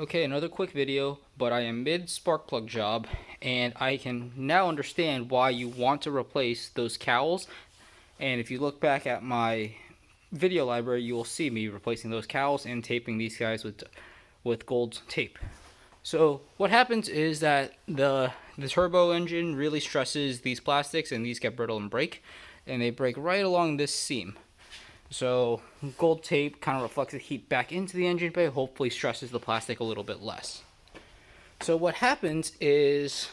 Okay, another quick video, but I am mid spark plug job and I can now understand why you want to replace those cowls. And if you look back at my video library, you will see me replacing those cowls and taping these guys with gold tape. So what happens is that the turbo engine really stresses these plastics, and these get brittle and break, and they break right along this seam. So gold tape kind of reflects the heat back into the engine bay, hopefully stresses the plastic a little bit less. So what happens is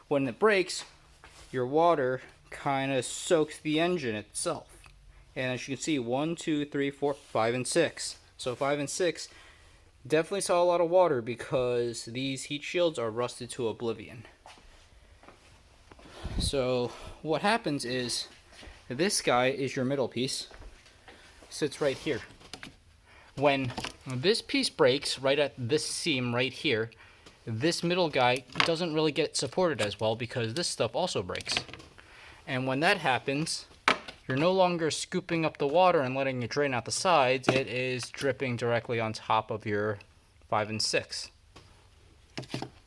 when it breaks, your water kind of soaks the engine itself. And as you can see, 1, 2, 3, 4, 5, and 6. So 5 and 6 definitely saw a lot of water because these heat shields are rusted to oblivion. So what happens is this guy is your middle piece. Sits right here. When this piece breaks right at this seam right here, this middle guy doesn't really get supported as well because this stuff also breaks. And when that happens, you're no longer scooping up the water and letting it drain out the sides, it is dripping directly on top of your 5 and 6.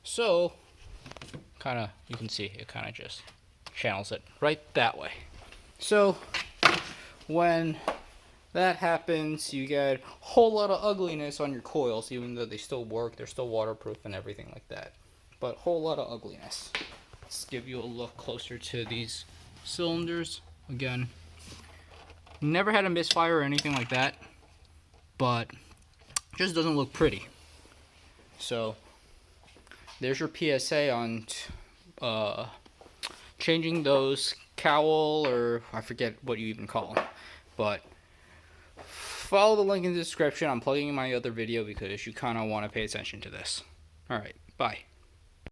So, you can see it kind of just channels it right that way. So, when that happens, you get a whole lot of ugliness on your coils, even though they still work, they're still waterproof and everything like that. But a whole lot of ugliness. Let's give you a look closer to these cylinders. Again, never had a misfire or anything like that, but just doesn't look pretty. So there's your PSA on changing those cowl, or I forget what you even call them, but follow the link in the description. I'm plugging in my other video because you kind of want to pay attention to this. Alright, bye.